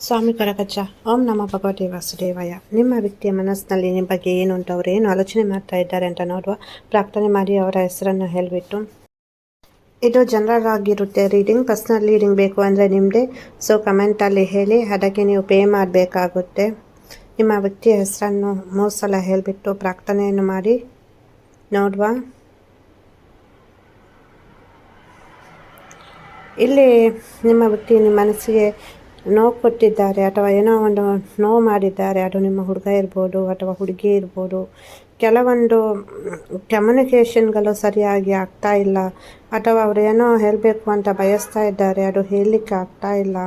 ಸ್ವಾಮಿ ಕರಗಚ್ಚ. ಓಂ ನಮ ಭಗವತೆ ವಾಸುದೇವಾಯ. ನಿಮ್ಮ ವ್ಯಕ್ತಿಯ ಮನಸ್ಸಿನಲ್ಲಿ ನಿಮ್ಮ ಬಗ್ಗೆ ಏನುಂಟು, ಅವರು ಏನು ಆಲೋಚನೆ ಮಾಡ್ತಾ ಇದ್ದಾರೆ ಅಂತ ನೋಡುವ. ಪ್ರಾರ್ಥನೆ ಮಾಡಿ ಅವರ ಹೆಸರನ್ನು ಹೇಳಿಬಿಟ್ಟು, ಇದು ಜನರಲ್ ಆಗಿರುತ್ತೆ ರೀಡಿಂಗ್. ಪರ್ಸ್ನಲ್ ರೀಡಿಂಗ್ ಬೇಕು ಅಂದರೆ ನಿಮ್ಮದೇ. ಸೊ ಕಮೆಂಟಲ್ಲಿ ಹೇಳಿ, ಅದಕ್ಕೆ ನೀವು ಪೇ ಮಾಡಬೇಕಾಗುತ್ತೆ. ನಿಮ್ಮ ವ್ಯಕ್ತಿಯ ಹೆಸರನ್ನು 3 ಸಲ ಹೇಳಿಬಿಟ್ಟು ಪ್ರಾರ್ಥನೆಯನ್ನು ಮಾಡಿ ನೋಡುವ. ಇಲ್ಲಿ ನಿಮ್ಮ ವ್ಯಕ್ತಿ ನಿಮ್ಮ ಮನಸ್ಸಿಗೆ ನೋವು ಕೊಟ್ಟಿದ್ದಾರೆ ಅಥವಾ ಏನೋ ಒಂದು ನೋವು ಮಾಡಿದ್ದಾರೆ. ಅದು ನಿಮ್ಮ ಹುಡುಗ ಇರ್ಬೋದು ಅಥವಾ ಹುಡುಗಿ ಇರ್ಬೋದು. ಕೆಲವೊಂದು ಕಮ್ಯುನಿಕೇಷನ್ಗಳು ಸರಿಯಾಗಿ ಆಗ್ತಾ ಇಲ್ಲ, ಅಥವಾ ಅವರು ಏನೋ ಹೇಳಬೇಕು ಅಂತ ಬಯಸ್ತಾ ಇದ್ದಾರೆ, ಅದು ಹೇಳಲಿಕ್ಕೆ ಆಗ್ತಾ ಇಲ್ಲ.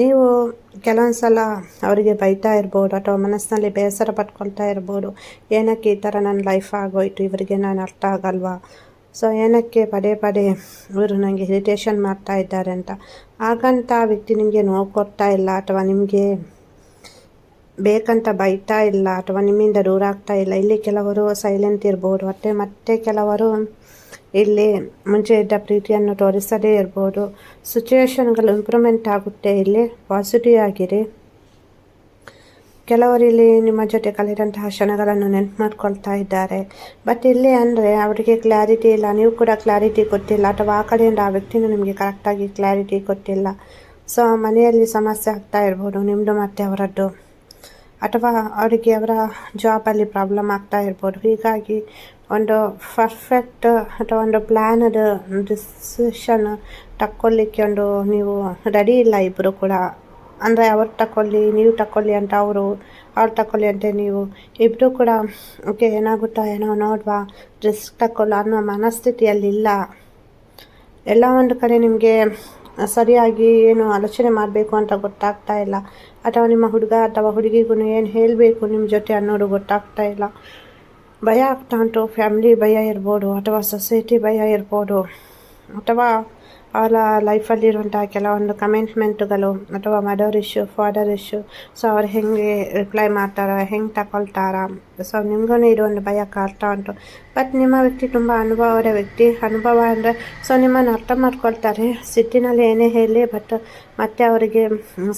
ನೀವು ಕೆಲವೊಂದು ಸಲ ಅವರಿಗೆ ಬೈತಾ ಇರ್ಬೋದು ಅಥವಾ ಮನಸ್ಸಿನಲ್ಲಿ ಬೇಸರ ಪಟ್ಕೊಳ್ತಾ ಇರ್ಬೋದು. ಏನಕ್ಕೆ ಈ ಥರ ನನ್ನ ಲೈಫ್ ಆಗೋಯ್ತು, ಇವರಿಗೆ ನಾನು ಅರ್ಥ ಆಗಲ್ವಾ, ಸೊ ಏನಕ್ಕೆ ಪದೇ ಪದೇ ಇವರು ನನಗೆ ಇರಿಟೇಷನ್ ಮಾಡ್ತಾ ಇದ್ದಾರೆ ಅಂತ. ಹಾಗಂತ ಆ ವ್ಯಕ್ತಿ ನಿಮಗೆ ನೋವು ಕೊಡ್ತಾ ಇಲ್ಲ ಅಥವಾ ನಿಮಗೆ ಬೇಕಂತ ಬೈತಾ ಇಲ್ಲ ಅಥವಾ ನಿಮ್ಮಿಂದ ದೂರ ಆಗ್ತಾ ಇಲ್ಲ. ಇಲ್ಲಿ ಕೆಲವರು ಸೈಲೆಂಟ್ ಇರ್ಬೋದು, ಮತ್ತೆ ಕೆಲವರು ಇಲ್ಲಿ ಮುಂಚೆ ಇದ್ದ ಪ್ರೀತಿಯನ್ನು ತೋರಿಸದೇ ಇರ್ಬೋದು. ಸಿಚುವೇಶನ್ಗಳು ಇಂಪ್ರೂವ್ಮೆಂಟ್ ಆಗುತ್ತೆ. ಇಲ್ಲಿ ಪಾಸಿಟಿವ್ ಆಗಿರಿ. ಕೆಲವರು ಇಲ್ಲಿ ನಿಮ್ಮ ಜೊತೆ ಕಳೆದಂತಹ ಕ್ಷಣಗಳನ್ನು ನೆನಪು ಮಾಡ್ಕೊಳ್ತಾ ಇದ್ದಾರೆ. ಬಟ್ ಇಲ್ಲಿ ಅಂದರೆ ಅವರಿಗೆ ಕ್ಲಾರಿಟಿ ಇಲ್ಲ, ನೀವು ಕೂಡ ಕ್ಲಾರಿಟಿ ಕೊಟ್ಟಿಲ್ಲ, ಅಥವಾ ಆ ಕಡೆಯಿಂದ ಆ ವ್ಯಕ್ತಿನೂ ನಿಮಗೆ ಕರೆಕ್ಟಾಗಿ ಕ್ಲಾರಿಟಿ ಕೊಟ್ಟಿಲ್ಲ. ಸೊ ಮನೆಯಲ್ಲಿ ಸಮಸ್ಯೆ ಆಗ್ತಾ ಇರ್ಬೋದು ನಿಮ್ಮದು ಮತ್ತು ಅವರದ್ದು, ಅಥವಾ ಅವರಿಗೆ ಅವರ ಜಾಬಲ್ಲಿ ಪ್ರಾಬ್ಲಮ್ ಆಗ್ತಾ ಇರ್ಬೋದು. ಹೀಗಾಗಿ ಒಂದು ಪರ್ಫೆಕ್ಟ್ ಅಥವಾ ಒಂದು ಪ್ಲ್ಯಾನದ ಡಿಸಿಷನ್ ತಕ್ಕೊಳ್ಳಿಕ್ಕೆ ನೀವು ರೆಡಿ ಇಲ್ಲ ಇಬ್ಬರು ಕೂಡ. ಅಂದರೆ ಅವ್ರು ತಗೊಳ್ಳಿ ನೀವು ತಗೊಳ್ಳಿ ಅಂತ ಅವ್ರು ತಗೊಳ್ಳಿ ಅಂತ ನೀವು ಇಬ್ಬರು ಕೂಡ ಓಕೆ ಏನಾಗುತ್ತಾ ಏನೋ ನೋಡುವ, ರಿಸ್ಕ್ ತಗೊಳ್ಳ ಅನ್ನೋ ಮನಸ್ಥಿತಿಯಲ್ಲಿಲ್ಲ. ಎಲ್ಲ ಒಂದು ಕಡೆ ನಿಮಗೆ ಸರಿಯಾಗಿ ಏನು ಆಲೋಚನೆ ಮಾಡಬೇಕು ಅಂತ ಗೊತ್ತಾಗ್ತಾ ಇಲ್ಲ, ಅಥವಾ ನಿಮ್ಮ ಹುಡುಗ ಅಥವಾ ಹುಡುಗಿಗೂ ಏನು ಹೇಳಬೇಕು ನಿಮ್ಮ ಜೊತೆ ಅನ್ನೋದು ಗೊತ್ತಾಗ್ತಾ ಇಲ್ಲ. ಭಯ ಆಗ್ತಾ ಉಂಟು. ಫ್ಯಾಮಿಲಿ ಭಯ ಇರ್ಬೋದು, ಅಥವಾ ಸೊಸೈಟಿ ಭಯ ಇರ್ಬೋದು, ಅಥವಾ ಅವರ ಲೈಫಲ್ಲಿರುವಂಥ ಕೆಲವೊಂದು ಕಮಿಟ್ಮೆಂಟ್ಗಳು, ಅಥವಾ mother issue, father issue. So ಅವ್ರು ಹೆಂಗೆ ರಿಪ್ಲೈ ಮಾಡ್ತಾರ, ಹೆಂಗೆ ತಗೊಳ್ತಾರ. ಸೊ ನಿಮಗೂ ಇದೊಂದು ಭಯ ಕಾಡ್ತಾ ಉಂಟು. ಬಟ್ ನಿಮ್ಮ ವ್ಯಕ್ತಿ ತುಂಬ ಅನುಭವದ ವ್ಯಕ್ತಿ. ಅನುಭವ ಅಂದರೆ ಸೊ ನಿಮ್ಮನ್ನು ಅರ್ಥ ಮಾಡ್ಕೊಳ್ತಾರೆ. ಸಿಟ್ಟಿನಲ್ಲಿ ಏನೇ ಹೇಳಿ ಬಟ್ ಮತ್ತೆ ಅವರಿಗೆ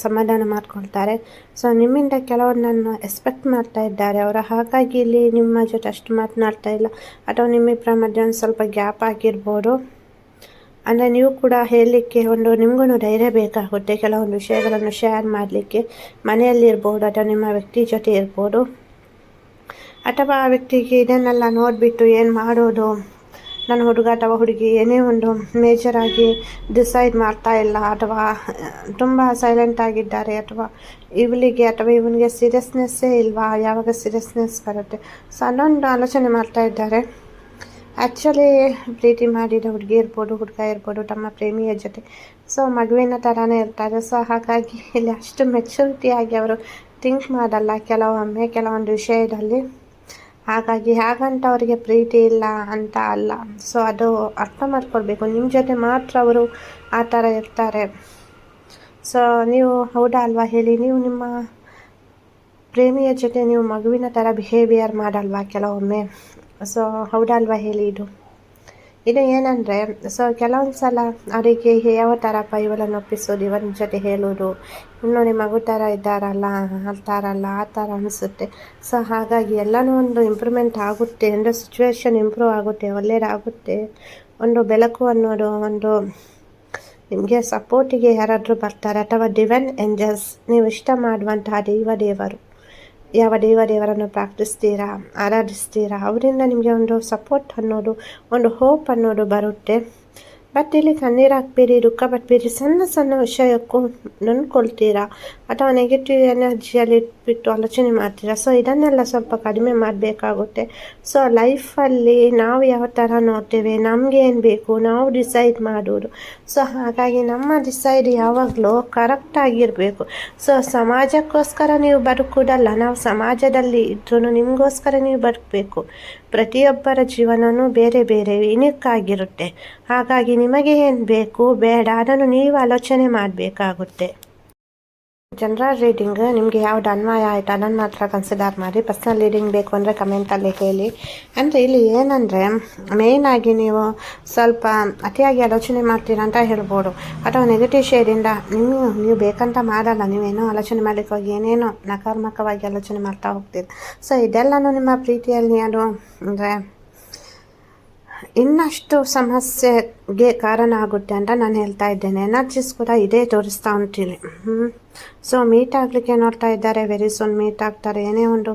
ಸಮಾಧಾನ ಮಾಡ್ಕೊಳ್ತಾರೆ. ಸೊ ನಿಮ್ಮಿಂದ ಕೆಲವೊಂದನ್ನು ಎಕ್ಸ್ಪೆಕ್ಟ್ ಮಾಡ್ತಾ ಇದ್ದಾರೆ ಅವರು. ಹಾಗಾಗಿ ಇಲ್ಲಿ ನಿಮ್ಮ ಜೊತೆ ಅಷ್ಟು ಮಾತನಾಡ್ತಾ ಇಲ್ಲ, ಅಥವಾ ನಿಮ್ಮಿಬ್ಬರ ಮಧ್ಯೆ ಒಂದು ಸ್ವಲ್ಪ ಗ್ಯಾಪ್ ಆಗಿರ್ಬೋದು. ಅಂದರೆ ನೀವು ಕೂಡ ಹೇಳಲಿಕ್ಕೆ ನಿಮಗೂ ಧೈರ್ಯ ಬೇಕಾಗುತ್ತೆ ಕೆಲವೊಂದು ವಿಷಯಗಳನ್ನು ಶೇರ್ ಮಾಡಲಿಕ್ಕೆ. ಮನೆಯಲ್ಲಿರ್ಬೋದು ಅಥವಾ ನಿಮ್ಮ ವ್ಯಕ್ತಿ ಜೊತೆ ಇರ್ಬೋದು, ಅಥವಾ ಆ ವ್ಯಕ್ತಿಗೆ ಇದನ್ನೆಲ್ಲ ನೋಡಿಬಿಟ್ಟು ಏನು ಮಾಡೋದು, ನನ್ನ ಹುಡುಗ ಅಥವಾ ಹುಡುಗಿ ಏನೇ ಒಂದು ಮೇಜರಾಗಿ ಡಿಸೈಡ್ ಮಾಡ್ತಾ ಇಲ್ಲ, ಅಥವಾ ತುಂಬ ಸೈಲೆಂಟ್ ಆಗಿದ್ದಾರೆ, ಅಥವಾ ಇವಳಿಗೆ ಅಥವಾ ಇವನಿಗೆ ಸೀರಿಯಸ್ನೆಸ್ಸೇ ಇಲ್ವಾ, ಯಾವಾಗ ಸೀರಿಯಸ್ನೆಸ್ ಬರುತ್ತೆ. ಸೊ ಅನ್ನೊಂದು ಆಲೋಚನೆ ಮಾಡ್ತಾ ಇದ್ದಾರೆ. ಆ್ಯಕ್ಚುಲಿ ಪ್ರೀತಿ ಮಾಡಿದ ಹುಡುಗಿ ಇರ್ಬೋದು ಹುಡುಗ ಇರ್ಬೋದು ತಮ್ಮ ಪ್ರೇಮಿಯ ಜೊತೆ ಸೊ ಮಗುವಿನ ಥರನೇ ಇರ್ತಾರೆ. ಸೊ ಹಾಗಾಗಿ ಇಲ್ಲಿ ಅಷ್ಟು ಮೆಚುರಿಟಿಯಾಗಿ ಅವರು ಥಿಂಕ್ ಮಾಡಲ್ಲ ಕೆಲವೊಂದು ವಿಷಯದಲ್ಲಿ. ಹಾಗಾಗಿ ಹಾಗಂತ ಅವರಿಗೆ ಪ್ರೀತಿ ಇಲ್ಲ ಅಂತ ಅಲ್ಲ. ಸೊ ಅದು ಅರ್ಥ ಮಾಡ್ಕೊಳ್ಬೇಕು. ನಿಮ್ಮ ಜೊತೆ ಮಾತ್ರ ಅವರು ಆ ಥರ ಇರ್ತಾರೆ. ಸೊ ನೀವು ಹೌದಾ ಅಲ್ವಾ ಹೇಳಿ, ನೀವು ನಿಮ್ಮ ಪ್ರೇಮಿಯ ಜೊತೆ ನೀವು ಮಗುವಿನ ಥರ ಬಿಹೇವಿಯರ್ ಮಾಡಲ್ವಾ ಕೆಲವೊಮ್ಮೆ? ಸೊ ಹೌದಲ್ವಾ ಹೇಳಿ. ಇದು ಏನಂದರೆ ಸೊ ಕೆಲವೊಂದು ಸಲ ಅವರಿಗೆ ಯಾವ ಥರಪ್ಪ ಇವಳನ್ನು ಒಪ್ಪಿಸೋದು, ಇವನ ಜೊತೆ ಹೇಳೋದು, ನೋಡಿ ಮಗು ಥರ ಇದ್ದಾರಲ್ಲ ಅಲ್ತಾರಲ್ಲ ಆ ಥರ ಅನಿಸುತ್ತೆ. ಸೊ ಹಾಗಾಗಿ ಎಲ್ಲನೂ ಒಂದು ಇಂಪ್ರೂವ್ಮೆಂಟ್ ಆಗುತ್ತೆ, ಅಂದರೆ ಸಿಚುವೇಶನ್ ಇಂಪ್ರೂವ್ ಆಗುತ್ತೆ, ಒಳ್ಳೆಯದಾಗುತ್ತೆ. ಒಂದು ಬೆಳಕು ಅನ್ನೋದು ಒಂದು ನಿಮಗೆ ಸಪೋರ್ಟಿಗೆ ಯಾರಾದರೂ ಬರ್ತಾರೆ, ಅಥವಾ ಡಿವೈನ್ ಏಂಜಲ್ಸ್, ನೀವು ಇಷ್ಟ ಮಾಡುವಂತಹ ದೇವರು ಯಾವ ದೇವರನ್ನು ಪ್ರಾರ್ಥಿಸ್ತೀರಾ, ಆರಾಧಿಸ್ತೀರಾ, ಅವರಿಂದ ನಿಮಗೆ ಒಂದು ಸಪೋರ್ಟ್ ಅನ್ನೋದು, ಒಂದು ಹೋಪ್ ಅನ್ನೋದು ಬರುತ್ತೆ. ಬಟ್ ಇಲ್ಲಿ ಕಣ್ಣೀರು ಹಾಕ್ಬೇಡಿ, ದುಃಖ ಪಟ್ಬೇಡಿ. ಸಣ್ಣ ಸಣ್ಣ ವಿಷಯಕ್ಕೂ ನೊಂದ್ಕೊಳ್ತೀರಾ, ಅಥವಾ ನೆಗೆಟಿವ್ ಎನರ್ಜಿಯಲ್ಲಿ ಬಿಟ್ಟು ಆಲೋಚನೆ ಮಾಡ್ತೀರಾ. ಸೊ ಇದನ್ನೆಲ್ಲ ಸ್ವಲ್ಪ ಕಡಿಮೆ ಮಾಡಬೇಕಾಗುತ್ತೆ. ಸೊ ಲೈಫಲ್ಲಿ ನಾವು ಯಾವ ಥರ ನೋಡ್ತೇವೆ, ನಮಗೆ ಏನು ಬೇಕು ನಾವು ಡಿಸೈಡ್ ಮಾಡೋದು. ಸೊ ಹಾಗಾಗಿ ನಮ್ಮ ಡಿಸೈಡ್ ಯಾವಾಗಲೂ ಕರೆಕ್ಟಾಗಿರಬೇಕು. ಸೊ ಸಮಾಜಕ್ಕೋಸ್ಕರ ನೀವು ಬದುಕುವುದಲ್ಲ, ನಾವು ಸಮಾಜದಲ್ಲಿ ಇದ್ರೂ ನಿಮಗೋಸ್ಕರ ನೀವು ಬದುಕಬೇಕು. ಪ್ರತಿಯೊಬ್ಬರ ಜೀವನವೂ ಬೇರೆ ಬೇರೆ ಯುನಿಕ್ ಆಗಿರುತ್ತೆ. ಹಾಗಾಗಿ ನಿಮಗೆ ಏನು ಬೇಕು ಬೇಡ ಅದನ್ನು ನೀವು ಆಲೋಚನೆ ಮಾಡಬೇಕಾಗುತ್ತೆ. ಜನರಲ್ ರೀಡಿಂಗ್ ನಿಮಗೆ ಯಾವ್ದು ಅನ್ವಯ ಆಯಿತು ಅದನ್ನು ಮಾತ್ರ ಕನ್ಸಿಡರ್ ಮಾಡಿ. ಪರ್ಸ್ನಲ್ ರೀಡಿಂಗ್ ಬೇಕು ಅಂದರೆ ಕಮೆಂಟಲ್ಲಿ ಹೇಳಿ. ಅಂದರೆ ಇಲ್ಲಿ ಏನಂದರೆ ಮೇಯ್ನಾಗಿ ನೀವು ಸ್ವಲ್ಪ ಅತಿಯಾಗಿ ಆಲೋಚನೆ ಮಾಡ್ತೀರಾ ಅಂತ ಹೇಳ್ಬೋದು, ಅಥವಾ ನೆಗೆಟಿವ್ ಶೇಡಿಂದ ನೀವು ಬೇಕಂತ ಮಾಡಲ್ಲ, ನೀವೇನೋ ಆಲೋಚನೆ ಮಾಡಲಿಕ್ಕೆ ಹೋಗಿ ಏನೇನೋ ನಕಾರಾತ್ಮಕವಾಗಿ ಆಲೋಚನೆ ಮಾಡ್ತಾ ಹೋಗ್ತೀರಿ. ಸೊ ಇದೆಲ್ಲನೂ ನಿಮ್ಮ ಪ್ರೀತಿಯಲ್ಲಿ ಅದು ಅಂದರೆ ಇನ್ನಷ್ಟು ಸಮಸ್ಯೆಗೆ ಕಾರಣ ಆಗುತ್ತೆ ಅಂತ ನಾನು ಹೇಳ್ತಾ ಇದ್ದೇನೆ. ಎನರ್ಜೀಸ್ ಕೂಡ ಇದೇ ತೋರಿಸ್ತಾ ಉಂಟಿಲ್ಲಿ. ಸೊ ಮೀಟ್ ಆಗಲಿಕ್ಕೆ ನೋಡ್ತಾ ಇದ್ದಾರೆ, ವೆರಿ ಸೂನ್ ಮೀಟ್ ಆಗ್ತಾರೆ. ಏನೇ ಒಂದು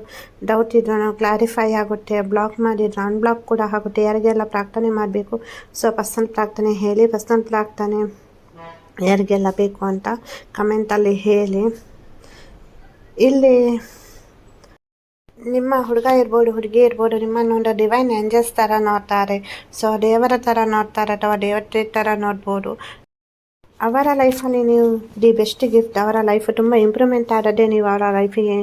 ಡೌಟ್ ಇದ್ರೂ ಕ್ಲಾರಿಫೈ ಆಗುತ್ತೆ, ಬ್ಲಾಕ್ ಮಾಡಿದ್ರು ಅನ್ಬ್ಲಾಕ್ ಕೂಡ ಆಗುತ್ತೆ. ಯಾರಿಗೆಲ್ಲ ಪ್ರಾರ್ಥನೆ ಮಾಡಬೇಕು, ಸೊ ಪರ್ಸನಲ್ ಪ್ರಾರ್ಥನೆ ಹೇಳಿ, ಪರ್ಸನಲ್ ಪ್ರಾರ್ಥನೆ ಯಾರಿಗೆಲ್ಲ ಬೇಕು ಅಂತ ಕಮೆಂಟಲ್ಲಿ ಹೇಳಿ. ಇಲ್ಲಿ ನಿಮ್ಮ ಹುಡುಗ ಇರ್ಬೋದು, ಹುಡುಗಿ ಇರ್ಬೋದು, ನಿಮ್ಮನ್ನು ಒಂದು ಡಿವೈನ್ ಏಂಜಲ್ಸ್ ಥರ ನೋಡ್ತಾರೆ. ಸೊ ದೇವರ ಥರ ನೋಡ್ತಾರೆ ಅಥವಾ ದೇವತೆ ಥರ ನೋಡ್ಬೋದು. ಅವರ ಲೈಫಲ್ಲಿ ನೀವು ದಿ ಬೆಸ್ಟ್ ಗಿಫ್ಟ್. ಅವರ ಲೈಫ್ ತುಂಬ ಇಂಪ್ರೂವ್ಮೆಂಟ್ ಆದದ್ದೇ ನೀವು ಅವರ ಲೈಫಿಗೆ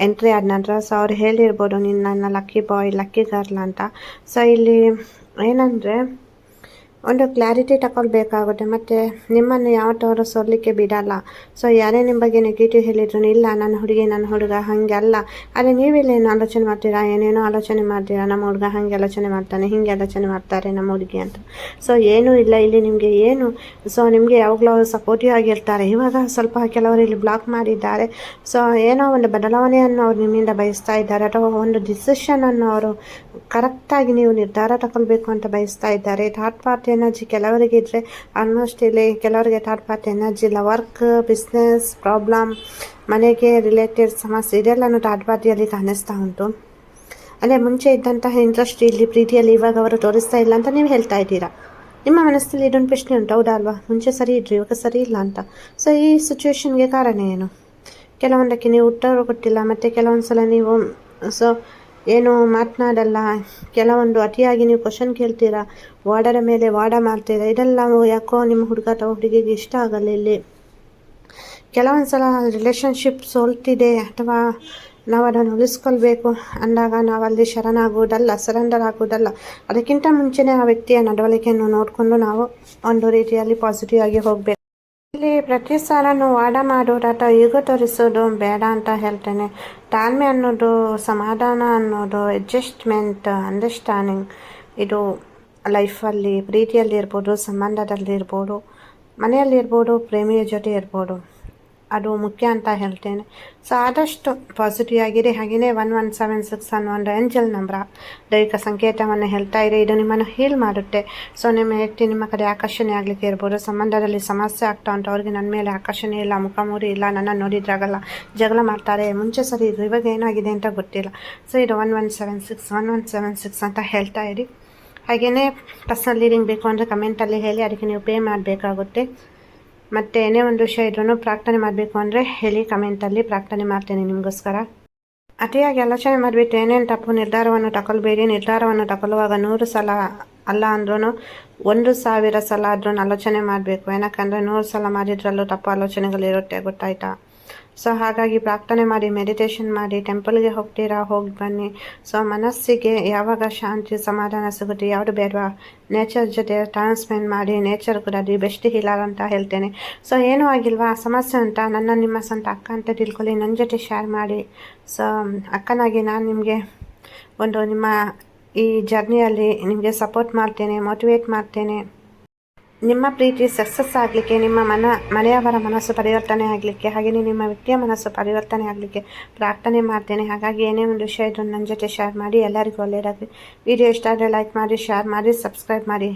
ಎಂಟ್ರಿ ಆದ ನಂತರ. ಸೊ ಅವ್ರು ಹೇಳಿರ್ಬೋದು ನೀನು ನನ್ನ ಲಕ್ಕಿ ಬಾಯ್, ಲಕ್ಕಿ ಗರ್ಲ್ ಅಂತ. ಸೊ ಇಲ್ಲಿ ಏನಂದರೆ ಒಂದು ಕ್ಲಾರಿಟಿ ತಗೊಳ್ಬೇಕಾಗುತ್ತೆ. ಮತ್ತು ನಿಮ್ಮನ್ನು ಯಾವತ್ತವರು ಸೋಲಿಕ್ಕೆ ಬಿಡಲ್ಲ. ಸೊ ಯಾರೇ ನಿಮ್ಮ ಬಗ್ಗೆ ನೆಗೆಟಿವ್ ಹೇಳಿದ್ರು, ಇಲ್ಲ ನನ್ನ ಹುಡುಗಿ ನನ್ನ ಹುಡುಗ ಹಾಗೆ ಅಲ್ಲ, ಆದರೆ ನೀವಿಲ್ಲೇನು ಆಲೋಚನೆ ಮಾಡ್ತೀರಾ, ಏನೇನೋ ಆಲೋಚನೆ ಮಾಡ್ತೀರಾ, ನಮ್ಮ ಹುಡುಗ ಹಾಗೆ ಆಲೋಚನೆ ಮಾಡ್ತಾನೆ, ಹೀಗೆ ಆಲೋಚನೆ ಮಾಡ್ತಾರೆ ನಮ್ಮ ಹುಡುಗಿ ಅಂತ. ಸೊ ಏನೂ ಇಲ್ಲ ಇಲ್ಲಿ ನಿಮಗೆ ಏನು. ಸೊ ನಿಮಗೆ ಯಾವಾಗಲೂ ಸಪೋರ್ಟಿವ್ ಆಗಿರ್ತಾರೆ. ಇವಾಗ ಸ್ವಲ್ಪ ಕೆಲವರು ಇಲ್ಲಿ ಬ್ಲಾಕ್ ಮಾಡಿದ್ದಾರೆ. ಸೊ ಏನೋ ಒಂದು ಬದಲಾವಣೆಯನ್ನು ಅವ್ರು ನಿಮ್ಮಿಂದ ಬಯಸ್ತಾ ಇದ್ದಾರೆ, ಅಥವಾ ಒಂದು ಡಿಸಿಷನನ್ನು ಅವರು ಕರೆಕ್ಟಾಗಿ ನೀವು ನಿರ್ಧಾರ ತಗೊಳ್ಬೇಕು ಅಂತ ಬಯಸ್ತಾ ಇದ್ದಾರೆ. ಥರ್ಡ್ ಪಾರ್ಟಿ ಎನರ್ಜಿ ಕೆಲವರಿಗೆ ಇದ್ದರೆ ಆಲ್ಮೋಸ್ಟ್ ಇಲ್ಲಿ ಕೆಲವರಿಗೆ ಥರ್ಡ್ ಪಾರ್ಟಿ ಎನರ್ಜಿ ಇಲ್ಲ. ವರ್ಕ್, ಬಿಸ್ನೆಸ್ ಪ್ರಾಬ್ಲಮ್, ಮನೆಗೆ ರಿಲೇಟೆಡ್ ಸಮಸ್ಯೆ ಇದೆಲ್ಲನೂ ಥರ್ಡ್ ಪಾರ್ಟಿಯಲ್ಲಿ ಕಾಣಿಸ್ತಾ ಉಂಟು. ಅಂದರೆ ಮುಂಚೆ ಇದ್ದಂತಹ ಇಂಟ್ರೆಸ್ಟ್ ಇಲ್ಲಿ ಪ್ರೀತಿಯಲ್ಲಿ ಇವಾಗ ಅವರು ತೋರಿಸ್ತಾ ಇಲ್ಲ ಅಂತ ನೀವು ಹೇಳ್ತಾ ಇದ್ದೀರಾ. ನಿಮ್ಮ ಮನಸ್ಸಲ್ಲಿ ಇದೊಂದು ಪ್ರಶ್ನೆ ಉಂಟು, ಹೌದಾ ಅಲ್ವಾ? ಮುಂಚೆ ಸರಿ ಇದ್ರಿ, ಇವಾಗ ಸರಿ ಇಲ್ಲ ಅಂತ. ಸೊ ಈ ಸಿಚುವೇಶನ್ಗೆ ಕಾರಣ ಏನು? ಕೆಲವೊಂದಕ್ಕೆ ನೀವು ಉತ್ತರ ಕೊಟ್ಟಿಲ್ಲ, ಮತ್ತು ಕೆಲವೊಂದು ಸಲ ನೀವು ಸೊ ಏನು ಮಾತನಾಡಲ್ಲ, ಕೆಲವೊಂದು ಅತಿಯಾಗಿ ನೀವು ಕ್ವಶನ್ ಕೇಳ್ತೀರಾ, ವಾಡರ ಮೇಲೆ ವಾಡ ಮಾಡ್ತೀರಾ. ಇದೆಲ್ಲ ಯಾಕೋ ನಿಮ್ಮ ಹುಡುಗ ಅಥವಾ ಹುಡುಗಿಗೆ ಇಷ್ಟ ಆಗಲ್ಲ. ಇಲ್ಲಿ ಕೆಲವೊಂದು ಸಲ ರಿಲೇಷನ್ಶಿಪ್ ಸೋಲ್ತಿದೆ, ಅಥವಾ ನಾವು ಅದನ್ನು ಉಳಿಸ್ಕೊಳ್ಬೇಕು ಅಂದಾಗ ನಾವಲ್ಲಿ ಸರೆಂಡರ್ ಆಗೋದಲ್ಲ. ಅದಕ್ಕಿಂತ ಮುಂಚೆನೇ ಆ ವ್ಯಕ್ತಿಯ ನಡವಳಿಕೆಯನ್ನು ನೋಡಿಕೊಂಡು ನಾವು ಒಂದು ರೀತಿಯಲ್ಲಿ ಪಾಸಿಟಿವ್ ಆಗಿ ಹೋಗಬೇಕು. ಇಲ್ಲಿ ಪ್ರತಿ ಸಲನೂ ವಾದ ಮಾಡೋದು ಅಥವಾ ಈಗೋ ತೋರಿಸೋದು ಬೇಡ ಅಂತ ಹೇಳ್ತೇನೆ. ತಾಳ್ಮೆ ಅನ್ನೋದು, ಸಮಾಧಾನ ಅನ್ನೋದು, ಅಡ್ಜಸ್ಟ್ಮೆಂಟ್, ಅಂಡರ್ಸ್ಟ್ಯಾಂಡಿಂಗ್ ಇದು ಲೈಫಲ್ಲಿ ಪ್ರೀತಿಯಲ್ಲಿ ಇರ್ಬೋದು, ಸಂಬಂಧದಲ್ಲಿ ಇರ್ಬೋದು, ಮನೆಯಲ್ಲಿರ್ಬೋದು, ಪ್ರೇಮಿಯ ಜೊತೆ ಇರ್ಬೋದು, ಅದು ಮುಖ್ಯ ಅಂತ ಹೇಳ್ತೇನೆ. ಸೊ ಆದಷ್ಟು ಪಾಸಿಟಿವ್ ಆಗಿದೆ. ಹಾಗೆಯೇ 1176 ಅನ್ನೋ ಒಂದು ಏಂಜಲ್ ನಂಬರ್ ದೈವಿಕ ಸಂಕೇತವನ್ನು ಹೇಳ್ತಾ ಇದೆ. ಇದು ನಿಮ್ಮನ್ನು ಹೀಲ್ ಮಾಡುತ್ತೆ. ಸೊ ನಿಮ್ಮ ವ್ಯಕ್ತಿ ನಿಮ್ಮ ಕಡೆ ಆಕರ್ಷಣೆ ಆಗಲಿಕ್ಕೆ ಇರ್ಬೋದು, ಸಂಬಂಧದಲ್ಲಿ ಸಮಸ್ಯೆ ಆಗ್ತಾ ಉಂಟು, ಅವ್ರಿಗೆ ನನ್ನ ಮೇಲೆ ಆಕರ್ಷಣೆ ಇಲ್ಲ, ಮುಖಮೂರಿ ಇಲ್ಲ, ನನ್ನ ನೋಡಿದ್ರಾಗಲ್ಲ, ಜಗಳ ಮಾಡ್ತಾರೆ, ಮುಂಚೆ ಸರಿ ಇದು ಇವಾಗ ಏನಾಗಿದೆ ಅಂತ ಗೊತ್ತಿಲ್ಲ. ಸೊ ಇದು 1176 ಅಂತ ಹೇಳ್ತಾ ಇರಿ. ಹಾಗೆಯೇ ಪರ್ಸನಲ್ ರೀಡಿಂಗ್ ಬೇಕು ಅಂದರೆ ಕಮೆಂಟಲ್ಲಿ ಹೇಳಿ, ಅದಕ್ಕೆ ನೀವು ಪೇ ಮಾಡಬೇಕಾಗುತ್ತೆ. ಮತ್ತು ಏನೇ ಒಂದು ವಿಷಯ ಇದ್ರೂ ಪ್ರಾರ್ಥನೆ ಮಾಡಬೇಕು ಅಂದರೆ ಹೇಳಿ ಕಮೆಂಟಲ್ಲಿ, ಪ್ರಾರ್ಥನೆ ಮಾಡ್ತೇನೆ ನಿಮಗೋಸ್ಕರ. ಅತಿಯಾಗಿ ಆಲೋಚನೆ ಮಾಡಿಬಿಟ್ಟು ಏನೇನು ತಪ್ಪು ನಿರ್ಧಾರವನ್ನು ತಗೊಳ್ಬೇಡಿ. ನಿರ್ಧಾರವನ್ನು ತಗೊಳ್ಳುವಾಗ 100 ಸಲ ಅಲ್ಲ ಅಂದ್ರೂ 1000 ಸಲ ಆದ್ರೂ ಆಲೋಚನೆ ಮಾಡಬೇಕು. ಏನಕ್ಕಂದರೆ 100 ಸಲ ಮಾಡಿದ್ರಲ್ಲೂ ತಪ್ಪು ಆಲೋಚನೆಗಳಿರುತ್ತೆ, ಗೊತ್ತಾಯ್ತಾ? ಸೊ ಹಾಗಾಗಿ ಪ್ರಾರ್ಥನೆ ಮಾಡಿ, ಮೆಡಿಟೇಷನ್ ಮಾಡಿ, ಟೆಂಪಲ್ಗೆ ಹೋಗ್ತೀರಾ ಹೋಗಿ ಬನ್ನಿ. ಸೊ ಮನಸ್ಸಿಗೆ ಯಾವಾಗ ಶಾಂತಿ ಸಮಾಧಾನ ಸಿಗುತ್ತೆ, ಯಾವುದು ಬೇಡವಾ, ನೇಚರ್ ಜೊತೆ ಟೈಮ್ ಸ್ಪೆಂಡ್ ಮಾಡಿ. ನೇಚರ್ ಕೂಡ ದಿ ಬೆಸ್ಟ್ ಹೀಲರ್ ಅಂತ ಹೇಳ್ತೇನೆ. ಸೊ ಏನೂ ಆಗಿಲ್ವಾ, ಸಮಸ್ಯೆ ಉಂಟಾ, ನನ್ನ ನಿಮ್ಮ ಸ್ವಂತ ಅಕ್ಕ ಅಂತ ತಿಳ್ಕೊಳ್ಳಿ, ನನ್ನ ಜೊತೆ ಶೇರ್ ಮಾಡಿ. ಸೊ ಅಕ್ಕನಾಗಿ ನಾನು ನಿಮಗೆ ಒಂದು ನಿಮ್ಮ ಈ ಜರ್ನಿಯಲ್ಲಿ ನಿಮಗೆ ಸಪೋರ್ಟ್ ಮಾಡ್ತೇನೆ, ಮೋಟಿವೇಟ್ ಮಾಡ್ತೇನೆ. ನಿಮ್ಮ ಪ್ರೀತಿ ಸಕ್ಸಸ್ ಆಗಲಿಕ್ಕೆ, ನಿಮ್ಮ ಮನೆಯವರ ಮನಸ್ಸು ಪರಿವರ್ತನೆ ಆಗಲಿಕ್ಕೆ, ಹಾಗೆಯೇ ನಿಮ್ಮ ವ್ಯಕ್ತಿಯ ಮನಸ್ಸು ಪರಿವರ್ತನೆ ಆಗಲಿಕ್ಕೆ ಪ್ರಾರ್ಥನೆ ಮಾಡ್ತೇನೆ. ಹಾಗಾಗಿ ಏನೇ ಒಂದು ವಿಷಯ ಇದ್ರೂ ನನ್ನ ಜೊತೆ ಶೇರ್ ಮಾಡಿ. ಎಲ್ಲರಿಗೂ ಒಳ್ಳೆಯದಾಗಲಿ. ವಿಡಿಯೋ ಇಷ್ಟ ಆದರೆ ಲೈಕ್ ಮಾಡಿ, ಶೇರ್ ಮಾಡಿ, ಸಬ್ಸ್ಕ್ರೈಬ್ ಮಾಡಿ.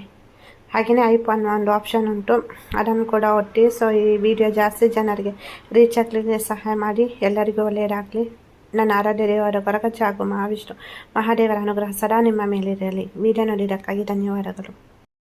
ಹಾಗೆಯೇ ಐಪ್ ಅನ್ನೋ ಒಂದು ಆಪ್ಷನ್ ಉಂಟು, ಅದನ್ನು ಕೂಡ ಒತ್ತಿ. ಸೊ ಈ ವಿಡಿಯೋ ಜಾಸ್ತಿ ಜನರಿಗೆ ರೀಚ್ ಆಗಲಿಕ್ಕೆ ಸಹಾಯ ಮಾಡಿ. ಎಲ್ಲರಿಗೂ ಒಳ್ಳೆಯದಾಗಲಿ. ನನ್ನ ಆರಾಧ್ಯ ದೇವರ ಕೊರಗಜ್ಜ ಹಾಗೂ ಮಹಾವಿಷ್ಣು ಮಹಾದೇವರ ಅನುಗ್ರಹ ಸದಾ ನಿಮ್ಮ ಮೇಲಿರಲಿ. ವಿಡಿಯೋ ನೋಡಿದ್ದಕ್ಕಾಗಿ ಧನ್ಯವಾದಗಳು.